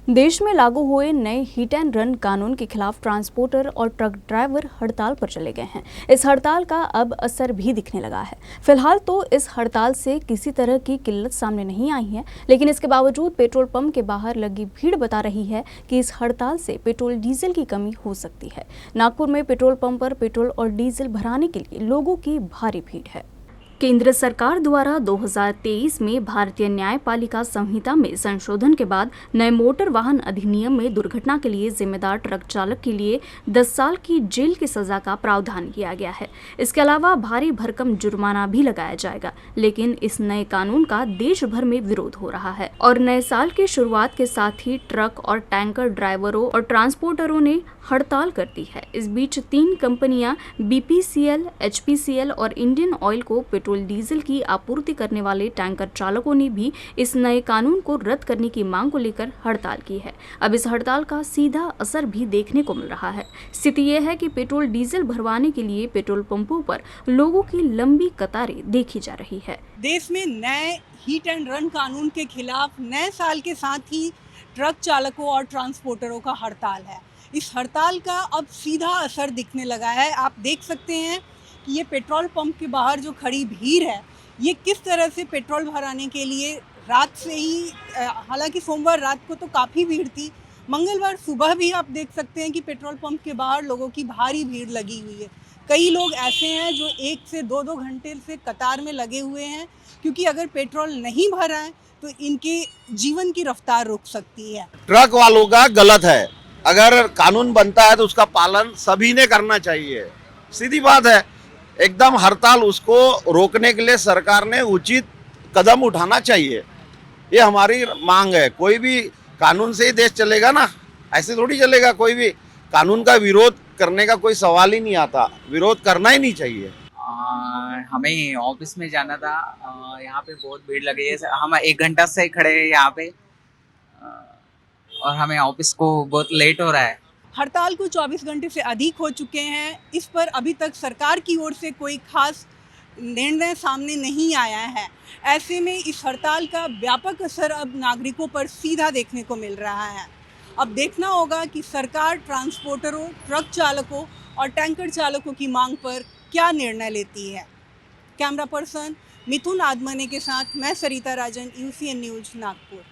देश में लागू हुए नए हिट एंड रन कानून के खिलाफ ट्रांसपोर्टर और ट्रक ड्राइवर हड़ताल पर चले गए हैं। इस हड़ताल का अब असर भी दिखने लगा है। फिलहाल तो इस हड़ताल से किसी तरह की किल्लत सामने नहीं आई है, लेकिन इसके बावजूद पेट्रोल पंप के बाहर लगी भीड़ बता रही है कि इस हड़ताल से पेट्रोल डीजल की कमी हो सकती है। नागपुर में पेट्रोल पंप पर पेट्रोल और डीजल भराने के लिए लोगों की भारी भीड़ है। केंद्र सरकार द्वारा 2023 में भारतीय न्यायपालिका संहिता में संशोधन के बाद नए मोटर वाहन अधिनियम में दुर्घटना के लिए जिम्मेदार ट्रक चालक के लिए 10 साल की जेल की सजा का प्रावधान किया गया है। इसके अलावा भारी भरकम जुर्माना भी लगाया जाएगा, लेकिन इस नए कानून का देश भर में विरोध हो रहा है और नए साल की शुरुआत के साथ ही ट्रक और टैंकर ड्राइवरों और ट्रांसपोर्टरों ने हड़ताल कर दी है। इस बीच 3 कंपनियां BPCL, HPCL और इंडियन ऑयल को पेट्रोल डीजल की आपूर्ति करने वाले टैंकर चालकों ने भी इस नए कानून को रद्द करने की मांग को लेकर हड़ताल की है। अब इस हड़ताल का सीधा असर भी देखने को मिल रहा है। स्थिति यह है कि पेट्रोल डीजल भरवाने के लिए पेट्रोल पंपों पर लोगों की लंबी कतारें देखी जा रही है। देश में नए हिट एंड रन कानून के खिलाफ नए साल के साथ ही ट्रक चालकों और ट्रांसपोर्टरों का हड़ताल है। इस हड़ताल का अब सीधा असर दिखने लगा है। आप देख सकते हैं कि ये पेट्रोल पंप के बाहर जो खड़ी भीड़ है, ये किस तरह से पेट्रोल भराने के लिए रात से ही, हालांकि सोमवार रात को तो काफ़ी भीड़ थी, मंगलवार सुबह भी आप देख सकते हैं कि पेट्रोल पंप के बाहर लोगों की भारी भीड़ लगी हुई है। कई लोग ऐसे हैं जो 1 से 2 घंटे से कतार में लगे हुए हैं, क्योंकि अगर पेट्रोल नहीं भरा है तो इनके जीवन की रफ्तार रुक सकती है। ट्रक वालों का गलत है। अगर कानून बनता है तो उसका पालन सभी ने करना चाहिए। सीधी बात है, एकदम हड़ताल उसको रोकने के लिए सरकार ने उचित कदम उठाना चाहिए। ये हमारी मांग है। कोई भी कानून से ही देश चलेगा ना, ऐसे थोड़ी चलेगा। कोई भी कानून का विरोध करने का कोई सवाल ही नहीं आता। विरोध करना ही नहीं चाहिए। हमें ऑफिस में जाना था। यहाँ पे बहुत भीड़ लगी है। हम 1 घंटा से खड़े हैं यहाँ पे और हमें ऑफिस को बहुत लेट हो रहा है। हड़ताल को 24 घंटे से अधिक हो चुके हैं। इस पर अभी तक सरकार की ओर से कोई खास निर्णय सामने नहीं आया है। ऐसे में इस हड़ताल का व्यापक असर अब नागरिकों पर सीधा देखने को मिल रहा है। अब देखना होगा कि सरकार ट्रांसपोर्टरों, ट्रक चालकों और टैंकर चालकों की मांग पर क्या निर्णय लेती है। कैमरा पर्सन मिथुन आदमने के साथ मैं सरिता राजन, UCN न्यूज़ नागपुर।